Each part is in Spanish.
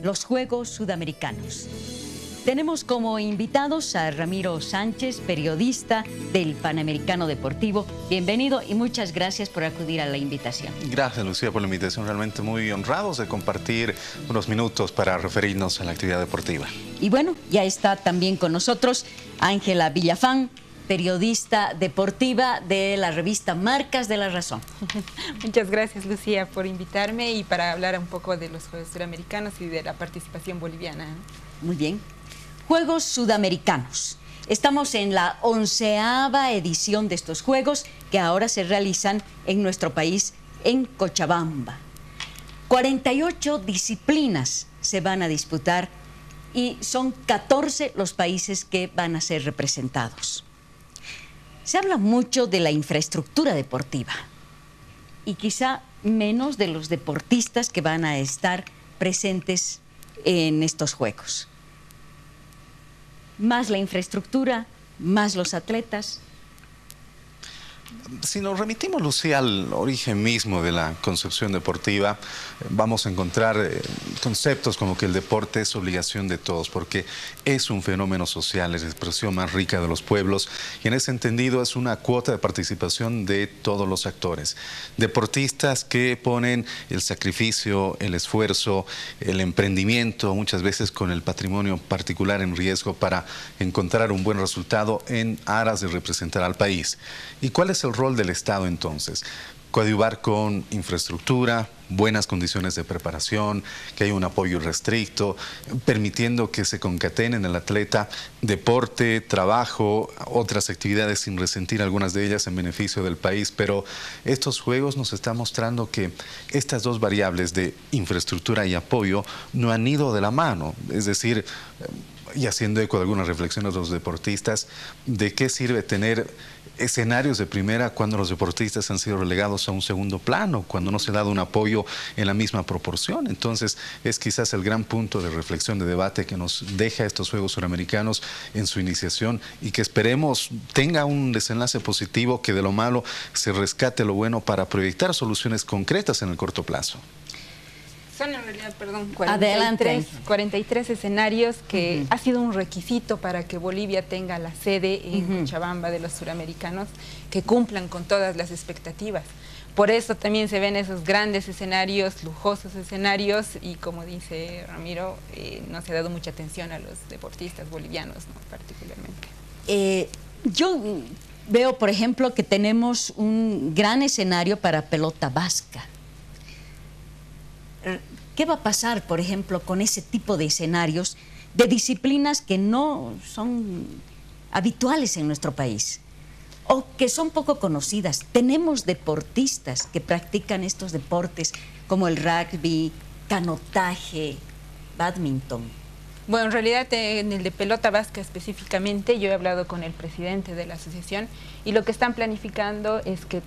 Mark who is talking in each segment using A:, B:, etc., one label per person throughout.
A: los Juegos Sudamericanos. Tenemos como invitados a Ramiro Sánchez, periodista del Panamericano Deportivo. Bienvenido y muchas gracias por acudir a la invitación.
B: Gracias, Lucía, por la invitación. Realmente muy honrados de compartir unos minutos para referirnos a la actividad deportiva.
A: Y bueno, ya está también con nosotros Ángela Villafán, periodista deportiva de la revista Marcas de la Razón.
C: Muchas gracias, Lucía, por invitarme y para hablar un poco de los Juegos Suramericanos y de la participación boliviana.
A: Muy bien. Juegos Sudamericanos. Estamos en la 11ª edición de estos Juegos que ahora se realizan en nuestro país, en Cochabamba. 48 disciplinas se van a disputar y son 14 los países que van a ser representados. Se habla mucho de la infraestructura deportiva y quizá menos de los deportistas que van a estar presentes en estos Juegos. Más la infraestructura, más los atletas.
B: Si nos remitimos, Lucía, al origen mismo de la concepción deportiva, vamos a encontrar conceptos como que el deporte es obligación de todos, porque es un fenómeno social, es la expresión más rica de los pueblos, y en ese entendido es una cuota de participación de todos los actores. Deportistas que ponen el sacrificio, el esfuerzo, el emprendimiento, muchas veces con el patrimonio particular en riesgo para encontrar un buen resultado en aras de representar al país. ¿Y cuál es el rol del Estado entonces? Coadyuvar con infraestructura, buenas condiciones de preparación, que haya un apoyo restricto, permitiendo que se concaten en el atleta deporte, trabajo, otras actividades sin resentir algunas de ellas en beneficio del país. Pero estos Juegos nos están mostrando que estas dos variables de infraestructura y apoyo no han ido de la mano. Es decir, y haciendo eco de algunas reflexiones de los deportistas, ¿de qué sirve tener escenarios de primera cuando los deportistas han sido relegados a un segundo plano, cuando no se ha dado un apoyo en la misma proporción? Entonces es quizás el gran punto de reflexión, de debate que nos deja estos Juegos Suramericanos en su iniciación y que esperemos tenga un desenlace positivo, que de lo malo se rescate lo bueno para proyectar soluciones concretas en el corto plazo.
C: Son en realidad, 43 escenarios que ha sido un requisito para que Bolivia tenga la sede en Cochabamba de los suramericanos, que cumplan con todas las expectativas. Por eso también se ven esos grandes escenarios, lujosos escenarios, y como dice Ramiro, no se ha dado mucha atención a los deportistas bolivianos, ¿no? Particularmente.
A: Yo veo, por ejemplo, que tenemos un gran escenario para pelota vasca. ¿Qué va a pasar, por ejemplo, con ese tipo de escenarios de disciplinas que no son habituales en nuestro país o que son poco conocidas? Tenemos deportistas que practican estos deportes como el rugby, canotaje, bádminton.
C: Bueno, en realidad en el de pelota vasca específicamente, yo he hablado con el presidente de la asociación y lo que están planificando es que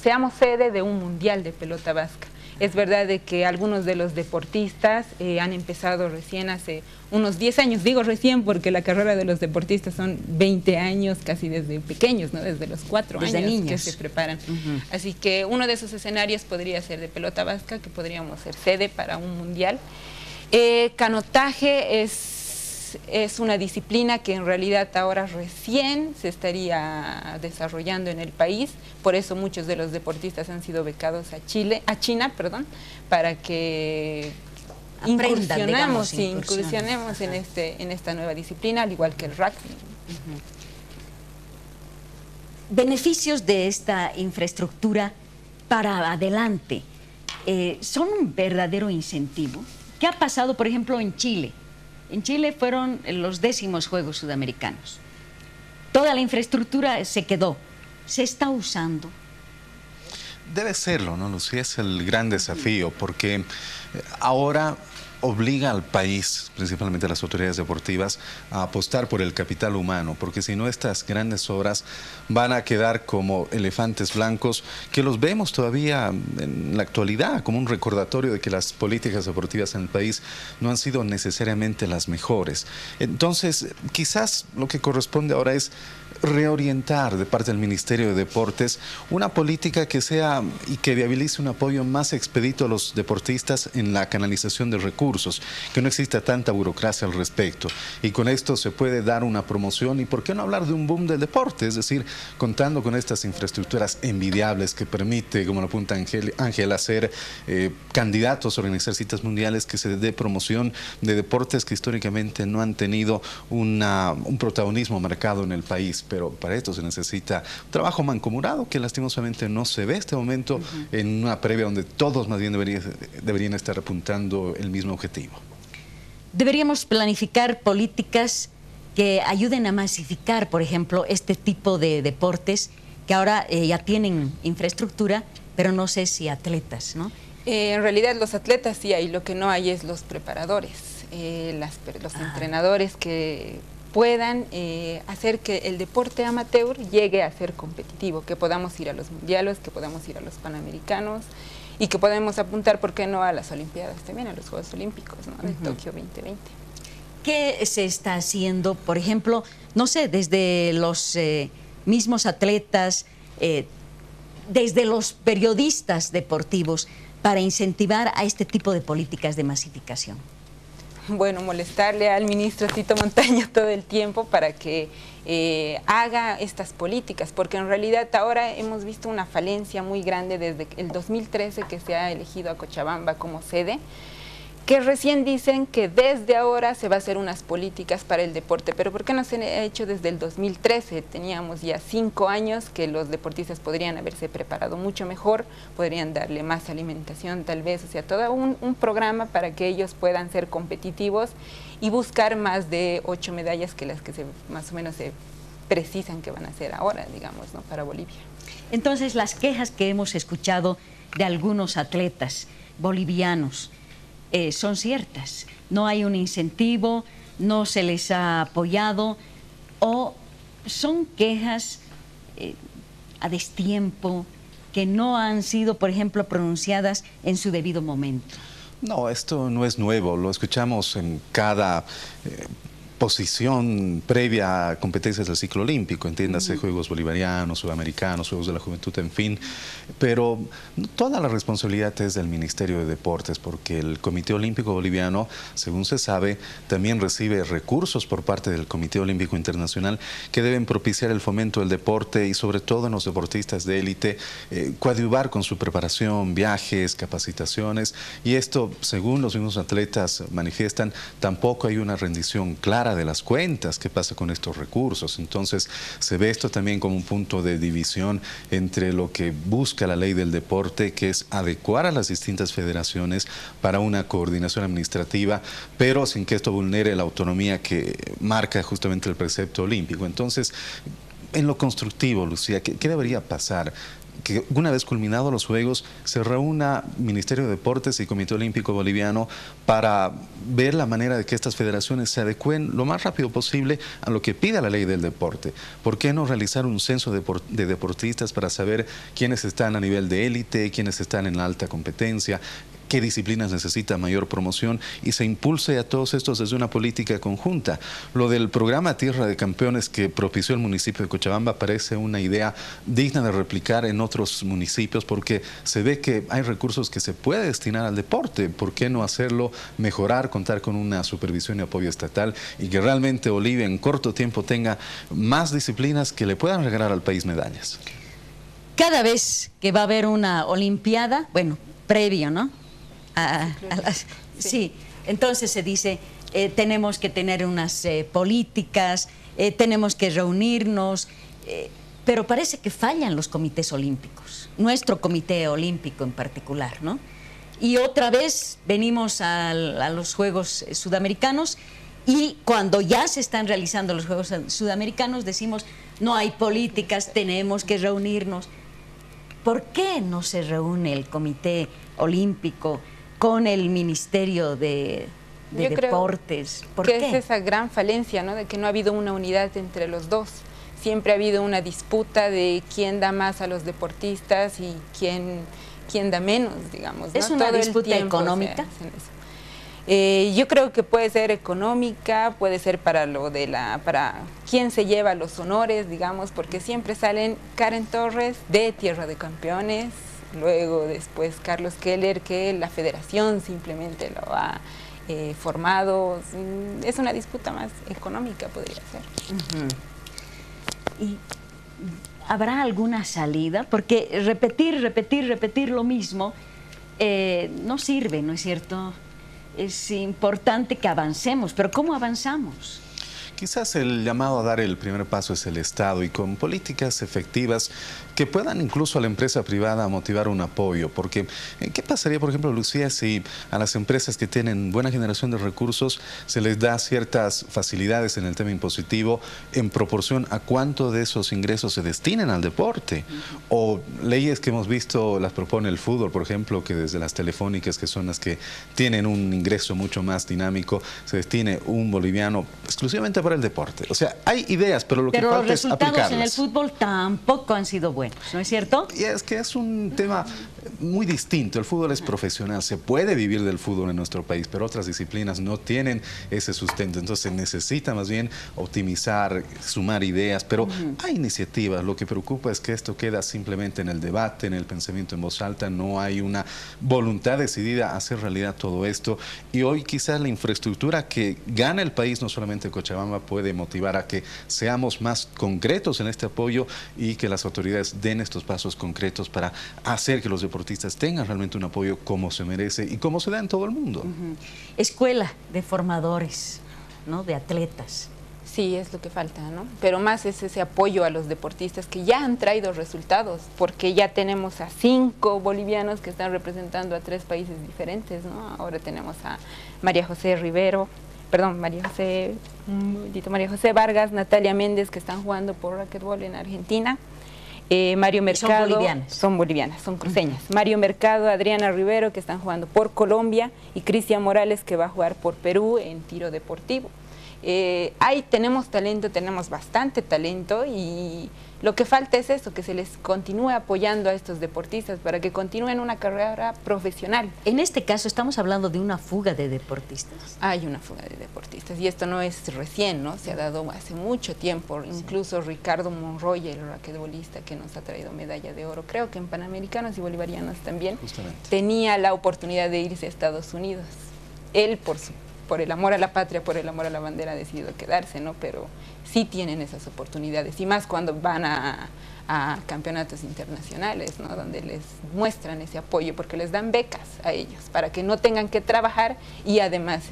C: seamos sede de un mundial de pelota vasca. Es verdad de que algunos de los deportistas han empezado recién hace unos 10 años, digo recién porque la carrera de los deportistas son 20 años, casi desde pequeños, ¿no? Desde los 4 años niños que se preparan. Así que uno de esos escenarios podría ser de pelota vasca, que podríamos ser sede para un mundial. Canotaje es una disciplina que en realidad ahora recién se estaría desarrollando en el país, por eso muchos de los deportistas han sido becados a China, para que incursionemos en esta nueva disciplina, al igual que el rugby.
A: Beneficios de esta infraestructura para adelante son un verdadero incentivo. ¿Qué ha pasado, por ejemplo, en Chile? En Chile fueron los 10º Juegos Sudamericanos. Toda la infraestructura se quedó. ¿Se está usando?
B: Debe serlo, ¿no, Lucía? Es el gran desafío, porque ahora obliga al país, principalmente a las autoridades deportivas, a apostar por el capital humano, porque si no estas grandes obras van a quedar como elefantes blancos que los vemos todavía en la actualidad como un recordatorio de que las políticas deportivas en el país no han sido necesariamente las mejores. Entonces, quizás lo que corresponde ahora es reorientar de parte del Ministerio de Deportes una política que sea y que viabilice un apoyo más expedito a los deportistas en la canalización de recursos. recursos, que no exista tanta burocracia al respecto. Y con esto se puede dar una promoción y por qué no hablar de un boom del deporte, es decir, contando con estas infraestructuras envidiables que permite, como lo apunta Ángel, hacer candidatos a organizar citas mundiales, que se dé promoción de deportes que históricamente no han tenido un protagonismo marcado en el país, pero para esto se necesita un trabajo mancomunado que lastimosamente no se ve este momento en una previa donde todos más bien deberían estar apuntando el mismo objetivo.
A: Deberíamos planificar políticas que ayuden a masificar, por ejemplo, este tipo de deportes que ahora ya tienen infraestructura, pero no sé si atletas, ¿no?
C: En realidad los atletas sí hay, lo que no hay es los preparadores, los entrenadores que puedan hacer que el deporte amateur llegue a ser competitivo, que podamos ir a los mundiales, que podamos ir a los panamericanos y que podemos apuntar, ¿por qué no?, a las Olimpiadas también, a los Juegos Olímpicos, ¿no?, de Tokio 2020.
A: ¿Qué se está haciendo, por ejemplo, no sé, desde los mismos atletas, desde los periodistas deportivos, para incentivar a este tipo de políticas de masificación?
C: Bueno, molestarle al ministro Tito Montaño todo el tiempo para que haga estas políticas, porque en realidad ahora hemos visto una falencia muy grande desde el 2013 que se ha elegido a Cochabamba como sede, que recién dicen que desde ahora se va a hacer unas políticas para el deporte, pero ¿por qué no se ha hecho desde el 2013? Teníamos ya 5 años que los deportistas podrían haberse preparado mucho mejor, podrían darle más alimentación tal vez, o sea, todo un programa para que ellos puedan ser competitivos y buscar más de 8 medallas que las que más o menos se precisan que van a ser ahora, digamos, ¿no?, para Bolivia.
A: Entonces, las quejas que hemos escuchado de algunos atletas bolivianos son ciertas. No hay un incentivo, no se les ha apoyado, o son quejas a destiempo que no han sido, por ejemplo, pronunciadas en su debido momento.
B: No, esto no es nuevo, lo escuchamos en cada posición previa a competencias del ciclo olímpico, entiéndase, Juegos Bolivarianos, Sudamericanos, Juegos de la Juventud, en fin, pero toda la responsabilidad es del Ministerio de Deportes, porque el Comité Olímpico Boliviano, según se sabe, también recibe recursos por parte del Comité Olímpico Internacional que deben propiciar el fomento del deporte y sobre todo en los deportistas de élite, coadyuvar con su preparación, viajes, capacitaciones, y esto, según los mismos atletas manifiestan, tampoco hay una rendición clara de las cuentas, qué pasa con estos recursos. Entonces se ve esto también como un punto de división entre lo que busca la ley del deporte, que es adecuar a las distintas federaciones para una coordinación administrativa, pero sin que esto vulnere la autonomía que marca justamente el precepto olímpico. Entonces, en lo constructivo, Lucía, ¿qué debería pasar? Que una vez culminados los Juegos se reúna Ministerio de Deportes y Comité Olímpico Boliviano para ver la manera de que estas federaciones se adecúen lo más rápido posible a lo que pida la ley del deporte. ¿Por qué no realizar un censo de deportistas para saber quiénes están a nivel de élite, quiénes están en la alta competencia, qué disciplinas necesitan mayor promoción y se impulse a todos estos desde una política conjunta? Lo del programa Tierra de Campeones que propició el municipio de Cochabamba parece una idea digna de replicar en otros municipios, porque se ve que hay recursos que se puede destinar al deporte. ¿Por qué no hacerlo, mejorar, contar con una supervisión y apoyo estatal y que realmente Bolivia en corto tiempo tenga más disciplinas que le puedan regalar al país medallas?
A: Cada vez que va a haber una olimpiada, bueno, previo, ¿no? Sí, entonces se dice, tenemos que tener unas políticas, tenemos que reunirnos, pero parece que fallan los comités olímpicos, nuestro comité olímpico en particular, ¿no? Y otra vez venimos a los Juegos Sudamericanos y cuando ya se están realizando los Juegos Sudamericanos decimos, no hay políticas, tenemos que reunirnos. ¿Por qué no se reúne el Comité Olímpico con el Ministerio de Deportes?
C: ¿Por qué? Es esa gran falencia, ¿no?, de que no ha habido una unidad entre los dos. Siempre ha habido una disputa de quién da más a los deportistas y quién da menos, digamos, ¿no?
A: ¿Es una disputa económica?
C: Yo creo que puede ser económica, puede ser para quién se lleva los honores, digamos, porque siempre salen Karen Torres de Tierra de Campeones, luego después Carlos Keller, que la federación simplemente lo ha formado. Es una disputa más económica, podría ser.
A: ¿Y habrá alguna salida? Porque repetir lo mismo no sirve, ¿no es cierto? Es importante que avancemos, pero ¿cómo avanzamos?
B: Quizás el llamado a dar el primer paso es el Estado, y con políticas efectivas que puedan incluso a la empresa privada motivar un apoyo. Porque, ¿qué pasaría, por ejemplo, Lucía, si a las empresas que tienen buena generación de recursos se les da ciertas facilidades en el tema impositivo en proporción a cuánto de esos ingresos se destinen al deporte? O leyes que hemos visto, las propone el fútbol, por ejemplo, que desde las telefónicas, que son las que tienen un ingreso mucho más dinámico, se destine un boliviano exclusivamente para el deporte. O sea, hay ideas, pero lo que falta es aplicarlas.
A: Pero los resultados en el fútbol tampoco han sido buenos, ¿no es cierto?
B: Y es que es un tema muy distinto. El fútbol es profesional, se puede vivir del fútbol en nuestro país, pero otras disciplinas no tienen ese sustento. Entonces se necesita más bien optimizar, sumar ideas, pero hay iniciativas. Lo que preocupa es que esto queda simplemente en el debate, en el pensamiento en voz alta. No hay una voluntad decidida a hacer realidad todo esto. Y hoy quizás la infraestructura que gana el país, no solamente Cochabamba, puede motivar a que seamos más concretos en este apoyo y que las autoridades den estos pasos concretos para hacer que los deportistas tengan realmente un apoyo como se merece y como se da en todo el mundo.
A: Escuela de formadores, ¿no? De atletas.
C: Sí, es lo que falta, ¿no? Pero más es ese apoyo a los deportistas que ya han traído resultados, porque ya tenemos a 5 bolivianos que están representando a 3 países diferentes, ¿no? Ahora tenemos a María José Vargas, Natalia Méndez, que están jugando por racquetbol en Argentina. Mario Mercado, son bolivianas, son cruceñas. Mario Mercado, Adriana Rivero, que están jugando por Colombia, y Cristian Morales, que va a jugar por Perú en tiro deportivo. Ahí tenemos talento, tenemos bastante talento, y lo que falta es eso, que se les continúe apoyando a estos deportistas para que continúen una carrera profesional.
A: En este caso estamos hablando de una fuga de deportistas.
C: Hay una fuga de deportistas, y esto no es recién, ¿no? Se ha dado hace mucho tiempo. Incluso Ricardo Monroy, el raquetbolista que nos ha traído medalla de oro, creo que en Panamericanos y Bolivarianos también, tenía la oportunidad de irse a Estados Unidos. Él, por el amor a la patria, por el amor a la bandera, ha decidido quedarse, ¿no? Pero sí tienen esas oportunidades, y más cuando van a campeonatos internacionales, ¿no? Donde les muestran ese apoyo, porque les dan becas a ellos para que no tengan que trabajar y además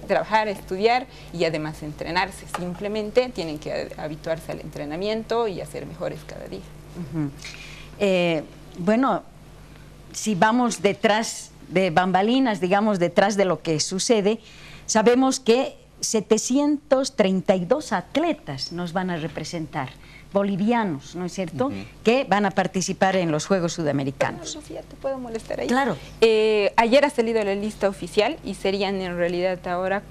C: trabajar, estudiar y además entrenarse. Simplemente tienen que habituarse al entrenamiento y a ser mejores cada día.
A: Bueno, si vamos detrás de bambalinas, digamos, detrás de lo que sucede, sabemos que 732 atletas nos van a representar, bolivianos, ¿no es cierto?, que van a participar en los Juegos Sudamericanos.
C: Sofía, ¿te puedo molestar ahí?
A: Claro.
C: Ayer ha salido la lista oficial y serían en realidad ahora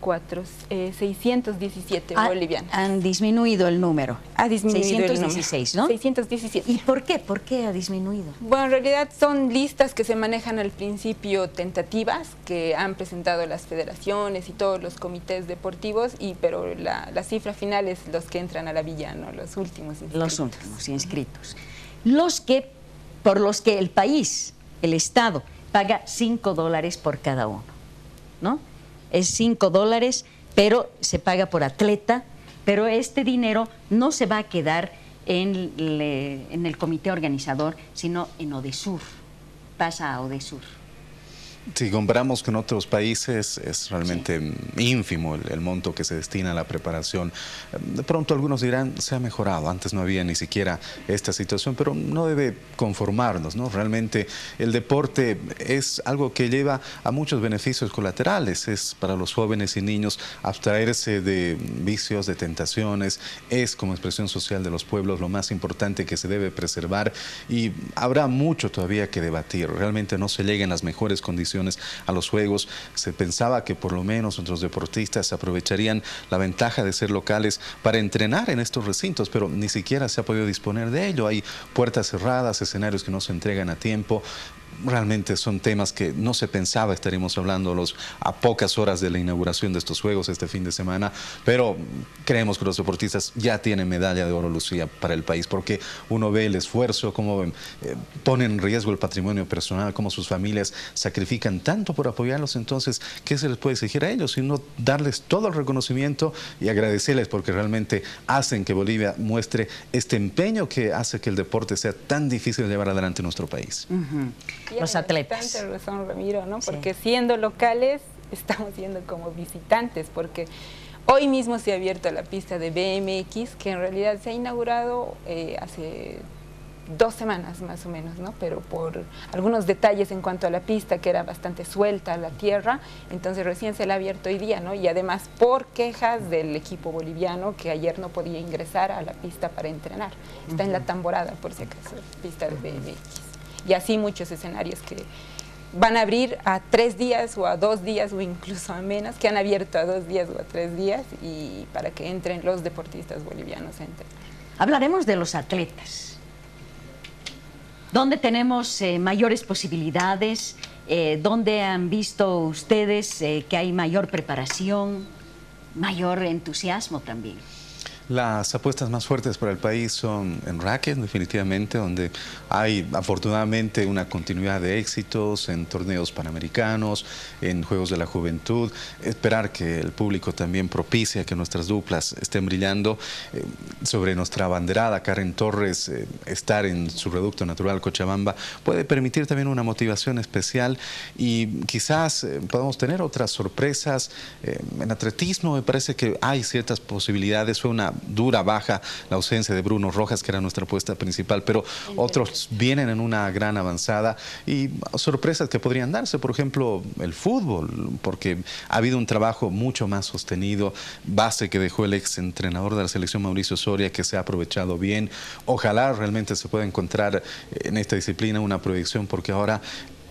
C: 617 bolivianos.
A: Han disminuido el número.
C: Ha disminuido
A: 616,
C: el número.
A: ¿no?
C: 617.
A: ¿Y por qué? ¿Por qué ha disminuido?
C: Bueno, en realidad son listas que se manejan al principio tentativas, que han presentado las federaciones y todos los comités deportivos, pero la cifra final es los que entran a la villa, ¿no? Los últimos inscritos.
A: Los últimos inscritos. Por los que el país, el Estado, paga $5 por cada uno, ¿no? Es $5, pero se paga por atleta, pero este dinero no se va a quedar en el comité organizador, sino en Odesur, pasa a Odesur.
B: Si comparamos con otros países, es realmente ínfimo el monto que se destina a la preparación. De pronto algunos dirán, se ha mejorado, antes no había ni siquiera esta situación, pero no debe conformarnos, ¿no? Realmente el deporte es algo que lleva a muchos beneficios colaterales. Es para los jóvenes y niños abstraerse de vicios, de tentaciones, es como expresión social de los pueblos lo más importante que se debe preservar, y habrá mucho todavía que debatir. Realmente no se llega en las mejores condiciones a los Juegos. Se pensaba que por lo menos nuestros deportistas aprovecharían la ventaja de ser locales para entrenar en estos recintos, pero ni siquiera se ha podido disponer de ello. Hay puertas cerradas, escenarios que no se entregan a tiempo. realmente son temas que no se pensaba estaríamos hablándolos a pocas horas de la inauguración de estos Juegos este fin de semana, pero creemos que los deportistas ya tienen medalla de oro, Lucía, para el país, porque uno ve el esfuerzo, cómo ponen en riesgo el patrimonio personal, cómo sus familias sacrifican tanto por apoyarlos. Entonces, ¿qué se les puede exigir a ellos? Sino darles todo el reconocimiento y agradecerles porque realmente hacen que Bolivia muestre este empeño que hace que el deporte sea tan difícil de llevar adelante en nuestro país.
A: Los atletas.
C: Tanta razón, Ramiro, ¿no?
A: Sí.
C: Porque siendo locales, estamos siendo como visitantes, porque hoy mismo se ha abierto la pista de BMX, que en realidad se ha inaugurado hace 2 semanas más o menos, ¿no? Pero por algunos detalles en cuanto a la pista, que era bastante suelta la tierra, entonces recién se la ha abierto hoy día, ¿no? Y además por quejas del equipo boliviano, que ayer no podía ingresar a la pista para entrenar. Está en la Tamborada, por si acaso, pista de BMX. Y así muchos escenarios que van a abrir a 3 días o a 2 días o incluso a menos, que han abierto a 2 días o a 3 días, y para que entren los deportistas bolivianos a entrenar.
A: Hablaremos de los atletas. ¿Dónde tenemos mayores posibilidades? ¿Dónde han visto ustedes que hay mayor preparación, mayor entusiasmo también?
B: Las apuestas más fuertes para el país son en racquet, definitivamente, donde hay afortunadamente una continuidad de éxitos en torneos panamericanos, en Juegos de la Juventud. Esperar que el público también propicie que nuestras duplas estén brillando. Sobre nuestra abanderada, Karen Torres, estar en su reducto natural Cochabamba puede permitir también una motivación especial y quizás podamos tener otras sorpresas. En atletismo me parece que hay ciertas posibilidades. Fue una dura baja la ausencia de Bruno Rojas, que era nuestra apuesta principal, pero otros vienen en una gran avanzada y sorpresas que podrían darse, por ejemplo, el fútbol, porque ha habido un trabajo mucho más sostenido, base que dejó el ex entrenador de la selección Mauricio Soria, que se ha aprovechado bien. Ojalá realmente se pueda encontrar en esta disciplina una proyección, porque ahora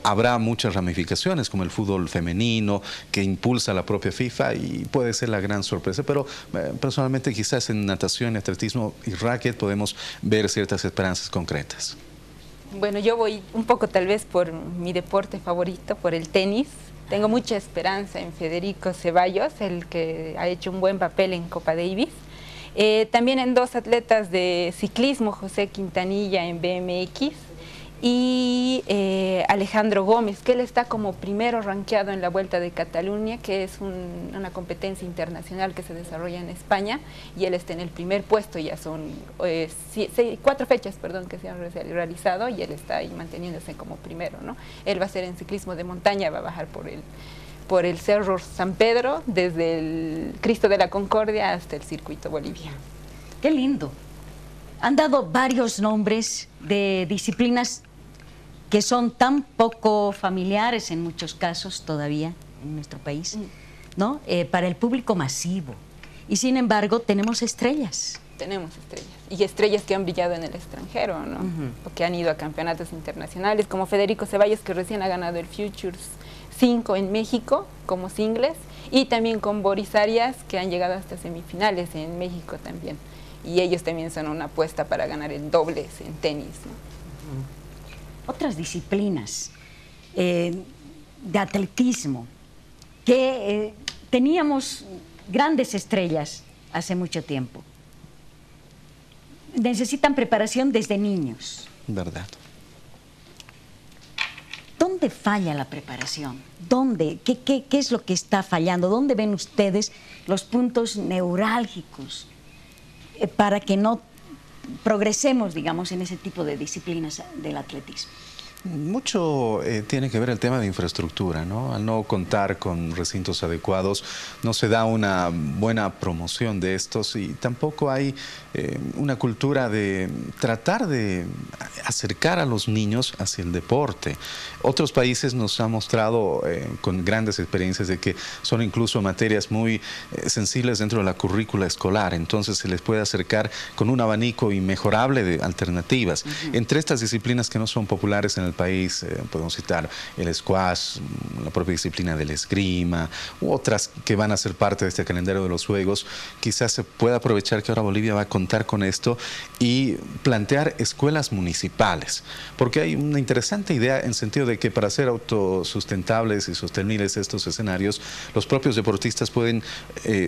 B: habrá muchas ramificaciones, como el fútbol femenino, que impulsa la propia FIFA y puede ser la gran sorpresa. Pero personalmente quizás en natación, atletismo y racquet podemos ver ciertas esperanzas concretas.
C: Bueno, yo voy un poco tal vez por mi deporte favorito, por el tenis. Tengo mucha esperanza en Federico Ceballos, el que ha hecho un buen papel en Copa Davis. También en 2 atletas de ciclismo, José Quintanilla en BMX y Alejandro Gómez, que él está como primero rankeado en la Vuelta de Cataluña, que es una competencia internacional que se desarrolla en España, y él está en el primer puesto. Ya son 4 fechas, perdón, que se han realizado, y él está ahí manteniéndose como primero, ¿no? Él va a ser en ciclismo de montaña, va a bajar por el Cerro San Pedro, desde el Cristo de la Concordia hasta el Circuito Bolivia.
A: ¡Qué lindo! Han dado varios nombres de disciplinas que son tan poco familiares en muchos casos todavía en nuestro país, ¿no? Para el público masivo. Y sin embargo tenemos estrellas.
C: Tenemos estrellas, y estrellas que han brillado en el extranjero, ¿no? Porque han ido a campeonatos internacionales, como Federico Ceballos, que recién ha ganado el Futures 5 en México como singles, y también con Boris Arias, que han llegado hasta semifinales en México también. Y ellos también son una apuesta para ganar el dobles en tenis, ¿no?
A: Otras disciplinas de atletismo que teníamos grandes estrellas hace mucho tiempo. Necesitan preparación desde niños.
B: ¿Verdad?
A: ¿Dónde falla la preparación? ¿Dónde? ¿Qué es lo que está fallando? ¿Dónde ven ustedes los puntos neurálgicos para que no progresemos, digamos, en ese tipo de disciplinas del atletismo?
B: Mucho tiene que ver el tema de infraestructura, ¿no? Al no contar con recintos adecuados, no se da una buena promoción de estos y tampoco hay una cultura de tratar de acercar a los niños hacia el deporte. Otros países nos han mostrado con grandes experiencias de que son incluso materias muy sensibles dentro de la currícula escolar, entonces se les puede acercar con un abanico inmejorable de alternativas. Entre estas disciplinas que no son populares en el país. Podemos citar el squash, la propia disciplina del esgrima, u otras que van a ser parte de este calendario de los Juegos. Quizás se pueda aprovechar que ahora Bolivia va a contar con esto y plantear escuelas municipales, porque hay una interesante idea en sentido de que para ser autosustentables y sostenibles estos escenarios, los propios deportistas pueden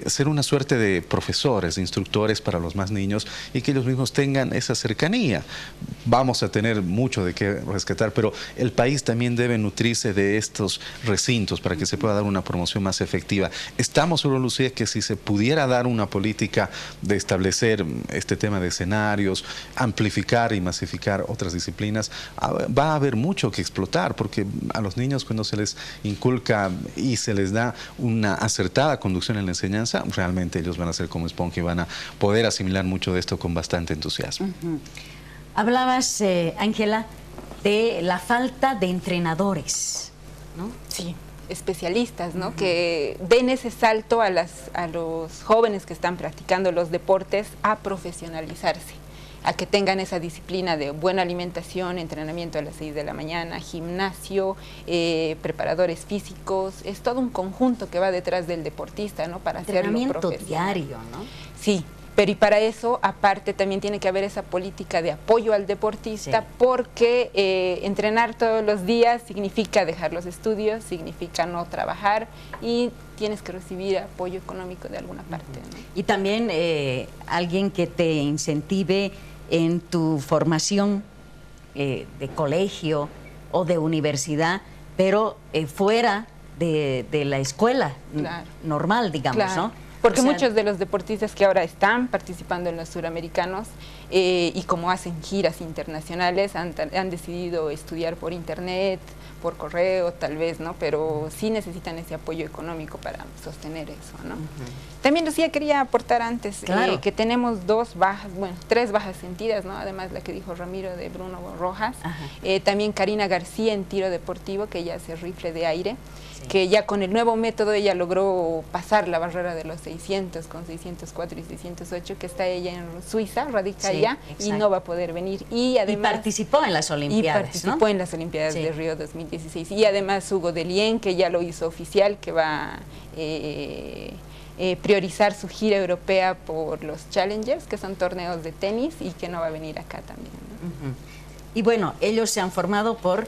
B: ser una suerte de profesores, de instructores para los más niños y que ellos mismos tengan esa cercanía. Vamos a tener mucho de qué rescatar, pero el país también debe nutrirse de estos recintos para que se pueda dar una promoción más efectiva. Estamos seguros, Lucía, que si se pudiera dar una política de establecer este tema de escenarios, amplificar y masificar otras disciplinas, va a haber mucho que explotar, porque a los niños cuando se les inculca y se les da una acertada conducción en la enseñanza, realmente ellos van a ser como esponja y van a poder asimilar mucho de esto con bastante entusiasmo.
A: Hablabas, Ángela, de la falta de entrenadores, ¿no?
C: Sí, especialistas, ¿no? Que den ese salto a los jóvenes que están practicando los deportes a profesionalizarse, a que tengan esa disciplina de buena alimentación, entrenamiento a las 6 de la mañana, gimnasio, preparadores físicos. Es todo un conjunto que va detrás del deportista, ¿no? Para hacerlo
A: Entrenamiento
C: profesional.
A: diario, ¿no?
C: Sí. Pero y para eso, aparte, también tiene que haber esa política de apoyo al deportista, sí, porque entrenar todos los días significa dejar los estudios, significa no trabajar y tienes que recibir apoyo económico de alguna parte, ¿no?
A: Y también alguien que te incentive en tu formación de colegio o de universidad, pero fuera de la escuela, claro, normal, digamos, claro, ¿no?
C: Porque muchos de los deportistas que ahora están participando en los suramericanos y como hacen giras internacionales han decidido estudiar por internet, por correo tal vez, ¿no? Pero sí necesitan ese apoyo económico para sostener eso, ¿no? También, Lucía, quería aportar antes, claro, que tenemos tres bajas sentidas, ¿no? Además la que dijo Ramiro de Bruno Rojas, también Karina García en tiro deportivo, que ella hace rifle de aire, sí, que ya con el nuevo método ella logró pasar la barrera de los 600 con 604 y 608, que está ella en Suiza, radica allá, y no va a poder venir. Y además
A: participó en las Olimpiadas,
C: participó en las Olimpiadas de Río 2016. Y además Hugo Delien, que ya lo hizo oficial, que va priorizar su gira europea por los Challengers, que son torneos de tenis, y que no va a venir acá también, ¿no?
A: Y bueno, ellos se han formado por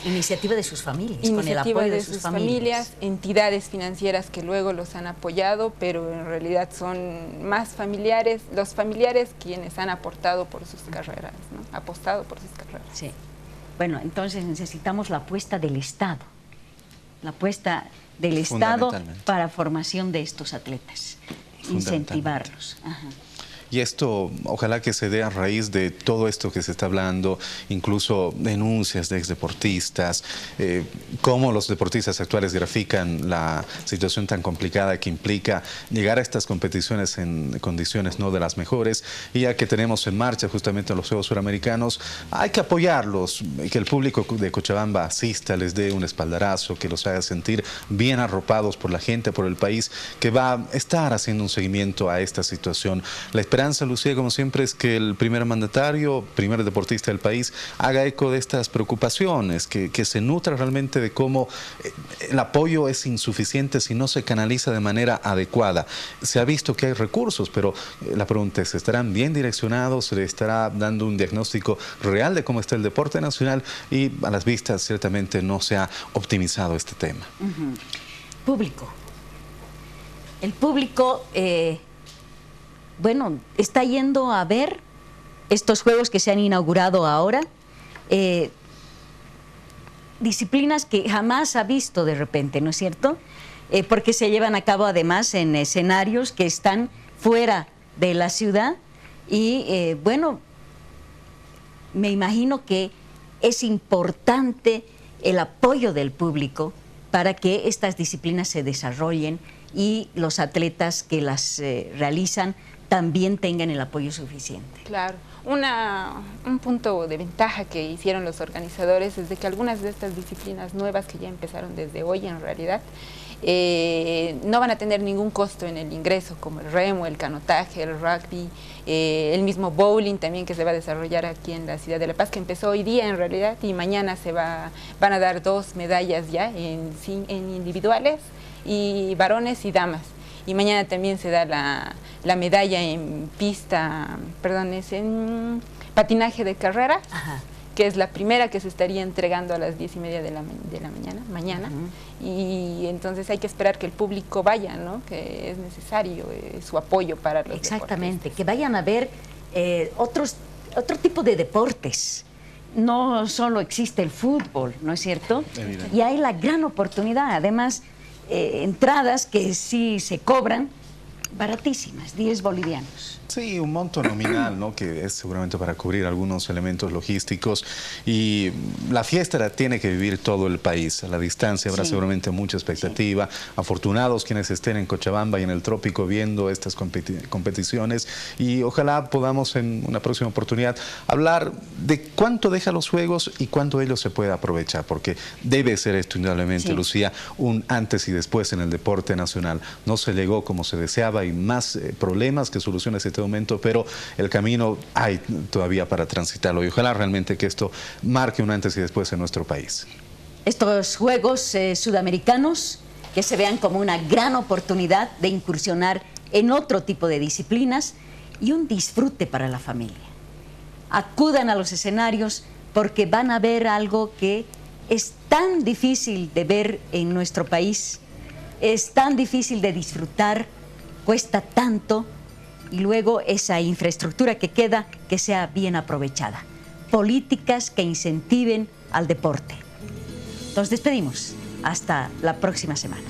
A: iniciativa de sus familias, con el apoyo de sus familias, entidades financieras que luego los han apoyado, pero en realidad son más familiares, los familiares quienes han aportado por sus carreras, ¿no? Apostado por sus carreras. Sí. Bueno, entonces necesitamos la apuesta del Estado, la apuesta del Estado para formación de estos atletas, incentivarlos.
B: Y esto, ojalá que se dé a raíz de todo esto que se está hablando, incluso denuncias de exdeportistas, cómo los deportistas actuales grafican la situación tan complicada que implica llegar a estas competiciones en condiciones no de las mejores, y ya que tenemos en marcha justamente los Juegos Suramericanos, hay que apoyarlos, que el público de Cochabamba asista, les dé un espaldarazo, que los haga sentir bien arropados por la gente, por el país, que va a estar haciendo un seguimiento a esta situación. La esperanza, Lucía, como siempre, es que el primer mandatario, primer deportista del país, haga eco de estas preocupaciones, que se nutra realmente de cómo el apoyo es insuficiente si no se canaliza de manera adecuada. Se ha visto que hay recursos, pero la pregunta es, ¿estarán bien direccionados? ¿Se le estará dando un diagnóstico real de cómo está el deporte nacional? Y a las vistas, ciertamente, no se ha optimizado este tema.
A: Público. El público bueno, está yendo a ver estos juegos que se han inaugurado ahora, disciplinas que jamás ha visto de repente, ¿no es cierto? Porque se llevan a cabo además en escenarios que están fuera de la ciudad y bueno, me imagino que es importante el apoyo del público para que estas disciplinas se desarrollen y los atletas que las realizan también tengan el apoyo suficiente.
C: Claro. Un punto de ventaja que hicieron los organizadores es de que algunas de estas disciplinas nuevas que ya empezaron desde hoy en realidad, no van a tener ningún costo en el ingreso, como el remo, el canotaje, el rugby, el mismo bowling también que se va a desarrollar aquí en la ciudad de La Paz, que empezó hoy día en realidad, y mañana van a dar 2 medallas ya en individuales, y varones y damas. Y mañana también se da la medalla en pista, perdón, es en patinaje de carrera. Ajá. Que es la primera que se estaría entregando a las 10:30 de la mañana. Y entonces hay que esperar que el público vaya, ¿no? Que es necesario su apoyo para los
A: Exactamente, que vayan a ver otro tipo de deportes. No solo existe el fútbol, ¿no es cierto? Evidente. Y hay la gran oportunidad, además, entradas que sí se cobran, baratísimas, 10 bolivianos.
B: Sí, un monto nominal, ¿no? Que es seguramente para cubrir algunos elementos logísticos, y la fiesta la tiene que vivir todo el país. A la distancia habrá seguramente mucha expectativa. Sí. Afortunados quienes estén en Cochabamba y en el trópico viendo estas competiciones, y ojalá podamos en una próxima oportunidad hablar de cuánto deja los Juegos y cuánto ellos se puede aprovechar, porque debe ser esto indudablemente, Lucía, un antes y después en el deporte nacional. No se llegó como se deseaba, hay más problemas que soluciones este momento, pero el camino hay todavía para transitarlo, y ojalá realmente que esto marque un antes y después en nuestro país.
A: Estos Juegos Sudamericanos que se vean como una gran oportunidad de incursionar en otro tipo de disciplinas y un disfrute para la familia. Acudan a los escenarios porque van a ver algo que es tan difícil de ver en nuestro país, es tan difícil de disfrutar, cuesta tanto, y luego esa infraestructura que queda, que sea bien aprovechada. Políticas que incentiven al deporte. Nos despedimos. Hasta la próxima semana.